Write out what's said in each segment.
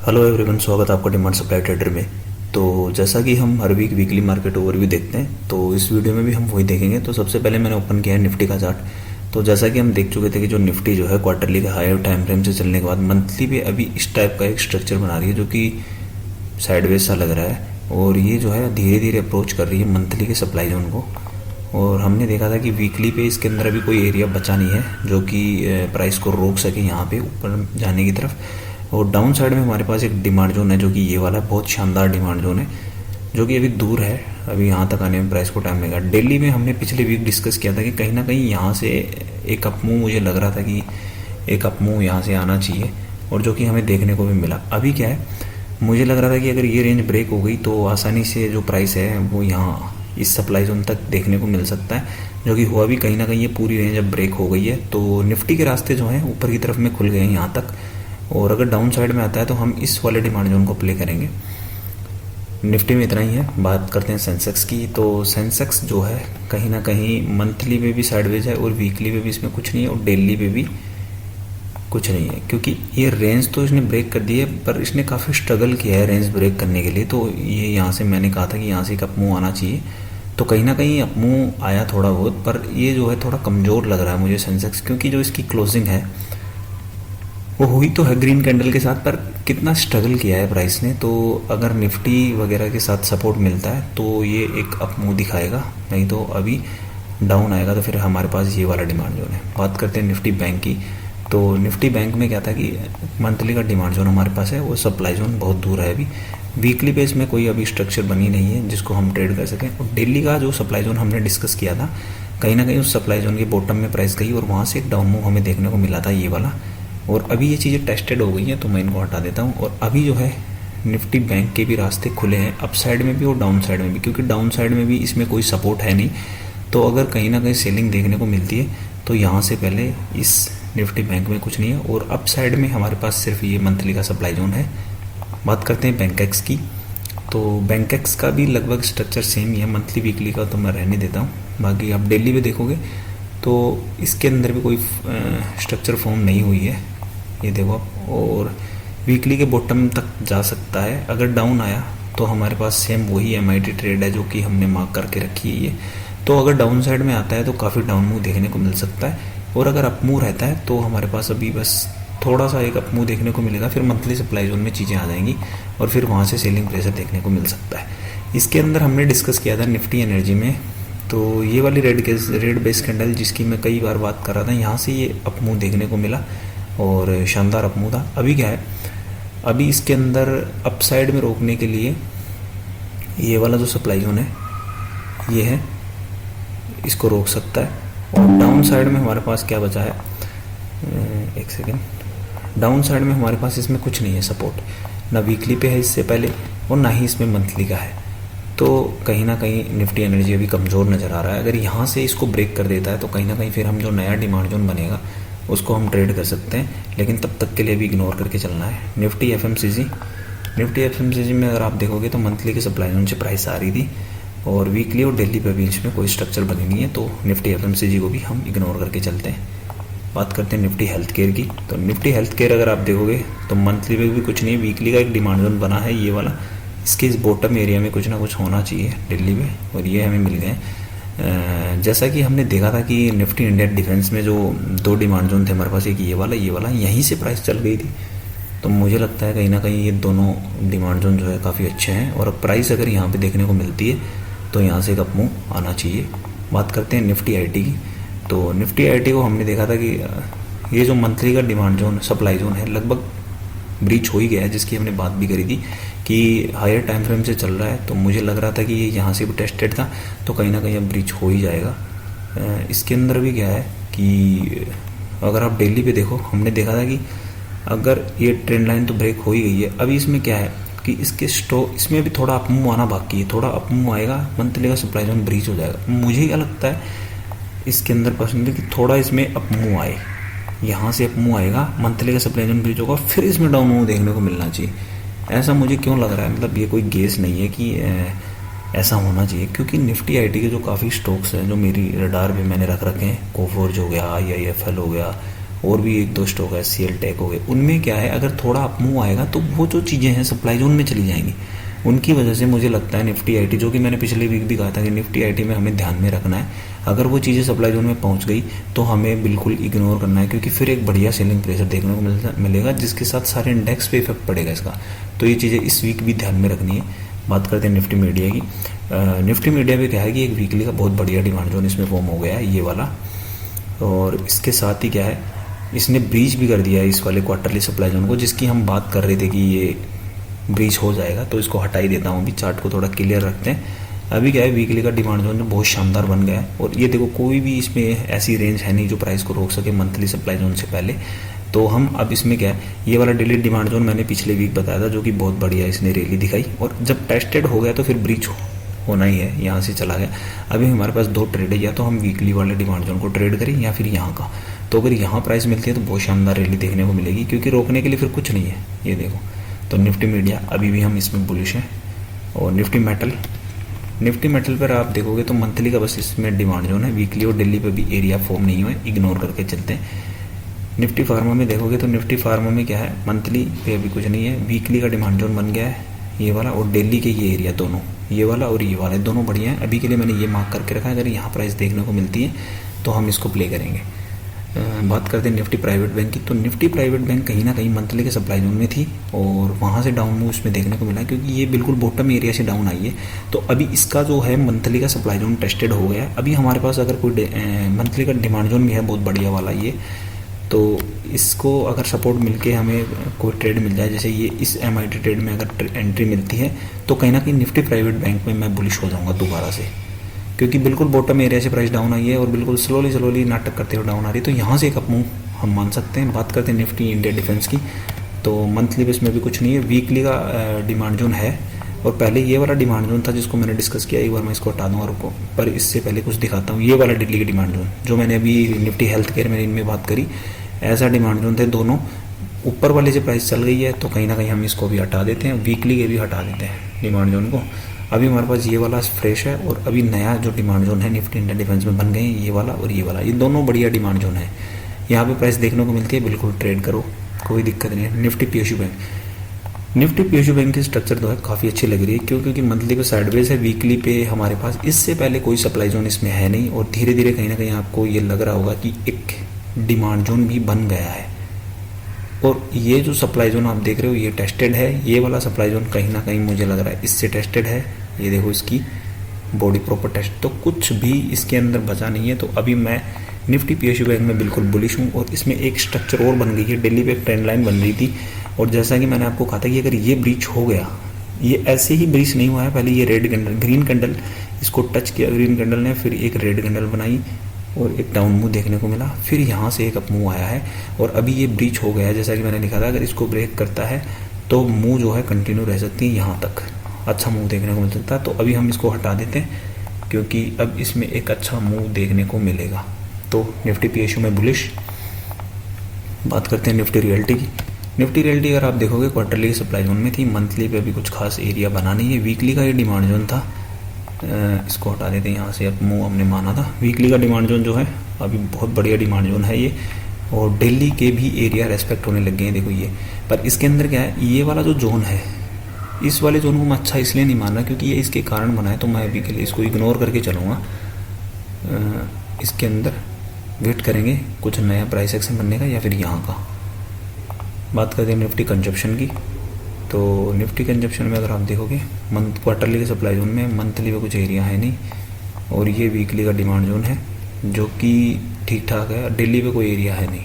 Hello everyone, स्वागत है आपका डिमांड सप्लाई ट्रेडर में। तो जैसा कि हम हर वीक वीकली मार्केट ओवरव्यू देखते हैं, तो इस वीडियो में भी हम वही देखेंगे। तो सबसे पहले मैंने ओपन किया है निफ्टी का चार्ट। तो जैसा कि हम देख चुके थे कि जो निफ्टी जो है क्वार्टरली का हायर टाइम फ्रेम से चलने के बाद मंथली पे अभी इस टाइप का एक स्ट्रक्चर बना रही है जो कि साइडवेज सा लग रहा है, और ये जो है धीरे धीरे अप्रोच कर रही है मंथली के सप्लाई जोन को। और हमने देखा था कि वीकली पे इसके अंदर अभी कोई एरिया बचा नहीं है जो कि प्राइस को रोक सके यहाँ पे ऊपर जाने की तरफ। और डाउन साइड में हमारे पास एक डिमांड जोन है जो कि ये वाला बहुत शानदार डिमांड जोन है जो कि अभी दूर है, अभी यहाँ तक आने में प्राइस को टाइम लगेगा। दिल्ली में हमने पिछले वीक डिस्कस किया था कि कहीं ना कहीं यहाँ से एक अपमूव, मुझे लग रहा था कि एक अपमूव यहाँ से आना चाहिए, और जो कि हमें देखने को भी मिला। अभी क्या है, मुझे लग रहा था कि अगर ये रेंज ब्रेक हो गई तो आसानी से जो प्राइस है वो यहाँ इस सप्लाई जोन तक देखने को मिल सकता है, जो कि हुआ भी। कहीं ना कहीं ये पूरी रेंज अब ब्रेक हो गई है, तो निफ्टी के रास्ते जो हैं ऊपर की तरफ में खुल गए हैं यहाँ तक। और अगर डाउन साइड में आता है तो हम इस वाले डिमांड जोन को प्ले करेंगे। निफ्टी में इतना ही है। बात करते हैं सेंसेक्स की। तो सेंसेक्स जो है कहीं ना कहीं मंथली में भी साइडवेज है और वीकली में भी इसमें कुछ नहीं है, और डेली में भी कुछ नहीं है, क्योंकि ये रेंज तो इसने ब्रेक कर दी है, पर इसने काफ़ी स्ट्रगल किया है रेंज ब्रेक करने के लिए। तो ये यहाँ से मैंने कहा था कि यहाँ से एक अपमूव आना चाहिए, तो कहीं ना कहीं अपमूव आया थोड़ा बहुत, पर ये जो है थोड़ा कमज़ोर लग रहा है मुझे सेंसेक्स, क्योंकि जो इसकी क्लोजिंग है वो हुई तो है ग्रीन कैंडल के साथ, पर कितना स्ट्रगल किया है प्राइस ने। तो अगर निफ्टी वगैरह के साथ सपोर्ट मिलता है तो ये एक अपमूव दिखाएगा, नहीं तो अभी डाउन आएगा तो फिर हमारे पास ये वाला डिमांड जोन है। बात करते हैं निफ्टी बैंक की। तो निफ्टी बैंक में क्या था कि मंथली का डिमांड जोन हमारे पास है, वो सप्लाई जोन बहुत दूर है अभी। वीकली बेस में कोई अभी स्ट्रक्चर बनी नहीं है जिसको हम ट्रेड कर सकें। और डेली का जो सप्लाई जोन हमने डिस्कस किया था, कहीं ना कहीं उस सप्लाई जोन के बॉटम में प्राइस गई और वहाँ से एक डाउन मूव हमें देखने को मिला था, ये वाला। और अभी ये चीज़ें टेस्टेड हो गई हैं, तो मैं इनको हटा देता हूँ। और अभी जो है निफ्टी बैंक के भी रास्ते खुले हैं, अप साइड में भी और डाउन साइड में भी, क्योंकि डाउन साइड में भी इसमें कोई सपोर्ट है नहीं। तो अगर कहीं ना कहीं सेलिंग देखने को मिलती है तो यहाँ से पहले इस निफ्टी बैंक में कुछ नहीं है, और अप साइड में हमारे पास सिर्फ ये मंथली का सप्लाई जोन है। बात करते हैं बैंकेक्स की। तो बैंकेक्स का भी लगभग स्ट्रक्चर सेम ही है, मंथली वीकली का तो मैं रहने देता हूँ। बाकी आप डेली में देखोगे तो इसके अंदर भी कोई स्ट्रक्चर फॉर्म नहीं हुई है, ये देखो आप। और वीकली के बॉटम तक जा सकता है। अगर डाउन आया तो हमारे पास सेम वही MIT ट्रेड है जो कि हमने मार्क करके रखी है ये। तो अगर डाउन साइड में आता है तो काफ़ी डाउन मूव देखने को मिल सकता है, और अगर अप मूव रहता है तो हमारे पास अभी बस थोड़ा सा एक अप मूव देखने को मिलेगा। फिर मंथली सप्लाई जोन में चीज़ें आ जाएंगी और फिर वहाँ से सेलिंग प्रेशर देखने को मिल सकता है। इसके अंदर हमने डिस्कस किया था निफ्टी एनर्जी में। तो ये वाली रेड बेस कैंडल जिसकी मैं कई बार बात कर रहा था, यहाँ से ये अप मूव देखने को मिला और शानदार अप मूव था। अभी क्या है, अभी इसके अंदर अप साइड में रोकने के लिए ये वाला जो सप्लाई जोन है ये है, इसको रोक सकता है। और डाउन साइड में हमारे पास क्या बचा है, एक सेकेंड, डाउन साइड में हमारे पास इसमें कुछ नहीं है सपोर्ट, ना वीकली पे है इससे पहले और ना ही इसमें मंथली का है। तो कहीं ना कहीं निफ्टी एनर्जी अभी कमज़ोर नज़र आ रहा है। अगर यहाँ से इसको ब्रेक कर देता है तो कहीं ना कहीं फिर हम जो नया डिमांड जोन बनेगा उसको हम ट्रेड कर सकते हैं, लेकिन तब तक के लिए भी इग्नोर करके चलना है। निफ्टी एफएमसीजी में अगर आप देखोगे तो मंथली के सप्लाई जोन से प्राइस आ रही थी, और वीकली और डेली पे बीच में कोई स्ट्रक्चर बनी नहीं है, तो निफ्टी एफएमसीजी को भी हम इग्नोर करके चलते हैं। बात करते हैं निफ्टी हेल्थ केयर की। तो निफ्टी हेल्थ केयर अगर आप देखोगे तो मंथली में भी कुछ नहीं, वीकली का एक डिमांड जोन बना है ये वाला। इसके इस बॉटम एरिया में कुछ ना कुछ होना चाहिए दिल्ली में, और ये हमें मिल गए। जैसा कि हमने देखा था कि निफ्टी इंडिया डिफेंस में जो दो डिमांड जोन थे हमारे पास, एक ये वाला यहीं से प्राइस चल गई थी। तो मुझे लगता है कहीं ना कहीं ये दोनों डिमांड जोन जो है काफ़ी अच्छे हैं, और प्राइस अगर यहाँ पे देखने को मिलती है तो यहाँ से एक अपमूव आना चाहिए। बात करते हैं निफ्टी आईटी की। तो निफ्टी आईटी को हमने देखा था कि ये जो मंथली का डिमांड जोन सप्लाई जोन है लगभग ब्रीच हो ही गया है, जिसकी हमने बात भी करी थी कि हायर टाइम फ्रेम से चल रहा है। तो मुझे लग रहा था कि ये यहाँ से भी टेस्टेड था, तो कहीं ना कहीं अब ब्रीच हो ही जाएगा। इसके अंदर भी क्या है कि अगर आप डेली पे देखो, हमने देखा था कि अगर ये ट्रेंड लाइन तो ब्रेक हो ही गई है। अभी इसमें क्या है कि इसके इसमें भी थोड़ा अपमूव आना बाकी है, थोड़ा अपमूव आएगा, मंथली का सप्लाई जोन ब्रीच हो जाएगा। मुझे क्या लगता है इसके अंदर पर्सनली कि थोड़ा इसमें अपमूव आए, यहाँ से अपमूव आएगा, मंथली का सप्लाई जोन ब्रीच होगा, फिर इसमें डाउन मूव देखने को मिलना चाहिए। ऐसा मुझे क्यों लग रहा है, मतलब ये कोई गेस नहीं है कि ऐसा होना चाहिए, क्योंकि निफ्टी आईटी के जो काफ़ी स्टॉक्स हैं जो मेरी रडार पे मैंने रख रखे हैं, कोफोर्ज हो गया, IIFL हो गया, और भी एक दो स्टॉक है, सीएल टेक हो गए, उनमें क्या है अगर थोड़ा अप मूव आएगा तो वो जो चीज़ें हैं सप्लाई जोन में चली जाएंगी। उनकी वजह से मुझे लगता है निफ्टी आईटी, जो कि मैंने पिछले वीक भी कहा था कि निफ्टी आईटी में हमें ध्यान में रखना है, अगर वो चीज़ें सप्लाई जोन में पहुंच गई तो हमें बिल्कुल इग्नोर करना है, क्योंकि फिर एक बढ़िया सेलिंग प्रेशर देखने को मिलेगा जिसके साथ सारे इंडेक्स पे इफेक्ट पड़ेगा इसका। तो ये चीज़ें इस वीक भी ध्यान में रखनी है। बात करते हैं निफ्टी मीडिया की। निफ्टी मीडिया पे क्या है कि एक वीकली का बहुत बढ़िया डिमांड जोन इसमें फॉर्म हो गया है, ये वाला, और इसके साथ ही क्या है इसने ब्रीच भी कर दिया है इस वाले क्वार्टरली सप्लाई जोन को, जिसकी हम बात कर रहे थे कि ये ब्रीच हो जाएगा। तो इसको हटा ही देता हूँ, अभी चार्ट को थोड़ा क्लियर रखते हैं। अभी क्या है वीकली का डिमांड जोन जो बहुत शानदार बन गया है, और ये देखो कोई भी इसमें ऐसी रेंज है नहीं जो प्राइस को रोक सके मंथली सप्लाई जोन से पहले। तो हम अब इसमें क्या है, ये वाला डेली डिमांड जोन मैंने पिछले वीक बताया था, जो कि बहुत बढ़िया इसने रैली दिखाई, और जब टेस्टेड हो गया तो फिर ब्रीच होना ही है, यहाँ से चला गया। अभी हमारे पास दो ट्रेड है, या तो हम वीकली वाले डिमांड जोन को ट्रेड करें या फिर यहाँ का। तो अगर यहाँ प्राइस मिलती है तो बहुत शानदार रैली देखने को मिलेगी, क्योंकि रोकने के लिए फिर कुछ नहीं है। ये देखो, तो निफ्टी मीडिया अभी भी हम इसमें बुलिश हैं। और निफ्टी मेटल पर आप देखोगे तो मंथली का बस इसमें डिमांड जोन है, वीकली और डेली पे भी एरिया फॉर्म नहीं हुआ, इग्नोर करके चलते हैं। निफ्टी फार्मा में देखोगे तो निफ्टी फार्मा में क्या है, मंथली पे अभी कुछ नहीं है, वीकली का डिमांड जोन बन गया है ये वाला, और डेली के ये एरिया दोनों, ये वाला और ये वाला, दोनों बढ़िया है। अभी के लिए मैंने ये मार्क करके रखा है, अगर यहाँ प्राइस देखने को मिलती है तो हम इसको प्ले करेंगे। बात करते हैं निफ्टी प्राइवेट बैंक की। तो निफ्टी प्राइवेट बैंक कहीं ना कहीं मंथली के सप्लाई जोन में थी, और वहाँ से डाउन मूव इसमें देखने को मिला, क्योंकि ये बिल्कुल बॉटम एरिया से डाउन आई है। तो अभी इसका जो है मंथली का सप्लाई जोन टेस्टेड हो गया है। अभी हमारे पास अगर कोई मंथली का डिमांड जोन भी है बहुत बढ़िया वाला ये, तो इसको अगर सपोर्ट मिलके हमें कोई ट्रेड मिल जाए, जैसे ये इस MIT ट्रेड में अगर एंट्री मिलती है तो कहीं ना कहीं निफ्टी प्राइवेट बैंक में मैं बुलिश हो जाऊँगा दोबारा से, क्योंकि बिल्कुल बॉटम एरिया से प्राइस डाउन आई है और बिल्कुल स्लोली नाटक करते हुए डाउन आ रही है। तो यहाँ से एक अप मूव हम मान सकते हैं। बात करते हैं निफ्टी इंडिया डिफेंस की। तो मंथली बेस में भी कुछ नहीं है, वीकली का डिमांड जोन है, और पहले ये वाला डिमांड जोन था जिसको मैंने डिस्कस किया, एक बार मैं इसको हटा दूँगा रुको, पर इससे पहले कुछ दिखाता हूँ। ये वाला डेली का डिमांड जोन जो मैंने अभी निफ्टी हेल्थ केयर में इनमें बात करी, ऐसा डिमांड जोन थे दोनों। ऊपर वाले से प्राइस चल गई है तो कहीं ना कहीं हम इसको भी हटा देते हैं, वीकली के भी हटा देते हैं डिमांड जोन को। अभी हमारे पास ये वाला फ्रेश है, और अभी नया जो डिमांड जोन है निफ्टी इंडिया डिफेंस में बन गए हैं, ये वाला और ये वाला, ये दोनों बढ़िया डिमांड जोन है। यहाँ पे प्राइस देखने को मिलती है, बिल्कुल ट्रेड करो, कोई दिक्कत नहीं है। निफ्टी PSU बैंक की स्ट्रक्चर जो है काफ़ी अच्छी लग रही है, क्योंकि मंथली पे साइडवेज है, वीकली पे हमारे पास इससे पहले कोई सप्लाई जोन इसमें है नहीं, और धीरे धीरे कहीं ना कहीं आपको ये लग रहा होगा कि एक डिमांड जोन भी बन गया है। और ये जो सप्लाई जोन आप देख रहे हो ये टेस्टेड है, ये वाला सप्लाई जोन कहीं ना कहीं मुझे लग रहा है इससे टेस्टेड है। ये देखो इसकी बॉडी प्रॉपर टेस्ट, तो कुछ भी इसके अंदर बचा नहीं है। तो अभी मैं निफ्टी PSU बैंक में बिल्कुल बुलिश हूँ, और इसमें एक स्ट्रक्चर और बन गई है, डेली पे एक ट्रेंड लाइन बन रही थी, और जैसा कि मैंने आपको कहा था कि अगर ये ब्रीच हो गया, ये ऐसे ही ब्रीच नहीं हुआ है, पहले ये ग्रीन कैंडल इसको टच किया, ग्रीन कैंडल ने फिर एक रेड कैंडल बनाई और एक डाउन मूव देखने को मिला, फिर यहाँ से एक अप मूव आया है, और अभी ये ब्रीच हो गया है। जैसा कि मैंने लिखा था, अगर इसको ब्रेक करता है तो मूव जो है कंटिन्यू रह सकती है, यहाँ तक अच्छा मूव देखने को मिल सकता है। तो अभी हम इसको हटा देते हैं, क्योंकि अब इसमें एक अच्छा मूव देखने को मिलेगा। तो निफ्टी PSU में बुलिश। बात करते हैं निफ्टी रियल्टी की। निफ्टी रियल्टी अगर आप देखोगे क्वार्टरली सप्लाई जोन में थी, मंथली पे अभी कुछ खास एरिया बना नहीं है, वीकली का ये डिमांड जोन था, इसको हटा देते हैं यहाँ से, अब मूव हमने माना था। वीकली का डिमांड जोन जो है अभी बहुत बढ़िया डिमांड जोन है ये, और डेली के भी एरिया रेस्पेक्ट होने लग गए हैं, देखो ये। पर इसके अंदर क्या है, ये वाला जो जोन है, इस वाले जोन को मैं अच्छा इसलिए नहीं मान रहा क्योंकि ये इसके कारण बना है, तो मैं अभी के लिए इसको इग्नोर करके चलूँगा। इसके अंदर वेट करेंगे कुछ नया प्राइस एक्शन बनने का या फिर यहाँ का। बात करते हैं निफ्टी कंजप्शन की। तो निफ्टी कंजप्शन में अगर आप देखोगे क्वार्टरली के सप्लाई जोन में मंथली में कुछ एरिया है नहीं, और ये वीकली का डिमांड जोन है जो कि ठीक ठाक है, डेली पे कोई एरिया है नहीं।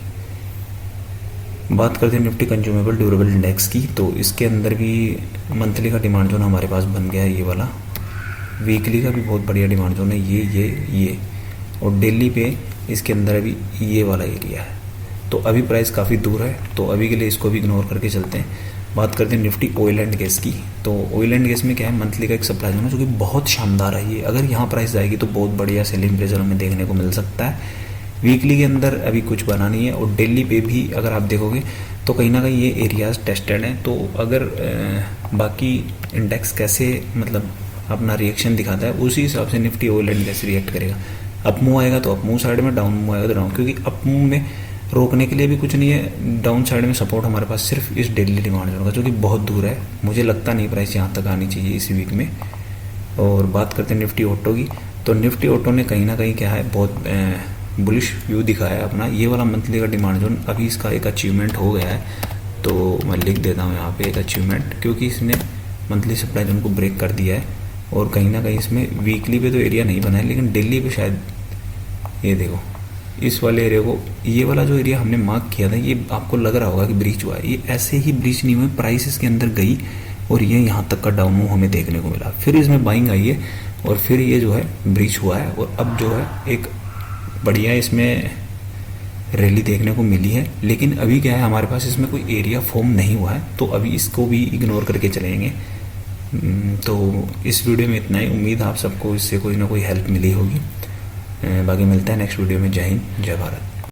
बात करते हैं निफ्टी कंज्यूमेबल ड्यूरेबल इंडेक्स की। तो इसके अंदर भी मंथली का डिमांड जोन हमारे पास बन गया है ये वाला, वीकली का भी बहुत बढ़िया डिमांड जोन है ये, और डेली पे इसके अंदर अभी ये वाला एरिया है। तो अभी प्राइस काफ़ी दूर है, तो अभी के लिए इसको भी इग्नोर करके चलते हैं। बात करते हैं निफ्टी ऑयल एंड गैस की। तो ऑयल एंड गैस में क्या है, मंथली का एक सप्लाई जोन है जो कि बहुत शानदार है ये, अगर यहाँ प्राइस जाएगी तो बहुत बढ़िया सेलिंग प्रेशर हमें देखने को मिल सकता है। वीकली के अंदर अभी कुछ बना नहीं है, और डेली पे भी अगर आप देखोगे तो कहीं ना कहीं ये एरियाज टेस्टेड हैं। तो अगर बाकी इंडेक्स कैसे मतलब अपना रिएक्शन दिखाता है उसी हिसाब से Nifty oil and gas react करेगा। अप मूव आएगा तो अप मूव साइड में, डाउन मूव आएगा तो डाउन, क्योंकि अप मूव में रोकने के लिए भी कुछ नहीं है। डाउन साइड में सपोर्ट हमारे पास सिर्फ इस डेली डिमांड जोन का, जो कि बहुत दूर है। मुझे लगता नहीं प्राइस यहाँ तक आनी चाहिए इस वीक में। और बात करते हैं निफ्टी ऑटो की, तो निफ्टी ऑटो ने कहीं ना कहीं क्या है, बहुत बुलिश व्यू दिखाया है अपना। ये वाला मंथली का डिमांड जोन अभी इसका एक अचीवमेंट हो गया है, तो मैं लिख देता हूँ यहाँ पे एक अचीवमेंट, क्योंकि इसने मंथली सप्लाई जोन को ब्रेक कर दिया है। और कहीं ना कहीं इसमें वीकली पे तो एरिया नहीं बना है, लेकिन डेली पे शायद, ये देखो इस वाले एरिया को, ये वाला जो एरिया हमने मार्क किया था, ये आपको लग रहा होगा कि ब्रीच हुआ है। ये ऐसे ही ब्रीच नहीं हुआ, प्राइस इसके अंदर गई और ये यहाँ तक का डाउन मूव हमें देखने को मिला। फिर इसमें बाइंग आई है और फिर ये जो है ब्रीच हुआ है, और अब जो है एक बढ़िया इसमें रैली देखने को मिली है। लेकिन अभी क्या है, हमारे पास इसमें कोई एरिया फॉर्म नहीं हुआ है, तो अभी इसको भी इग्नोर करके चलेंगे। तो इस वीडियो में इतना ही। उम्मीद आप सबको इससे कोई ना कोई हेल्प मिली होगी। बाकी मिलता है नेक्स्ट वीडियो में। जय हिंद, जय भारत।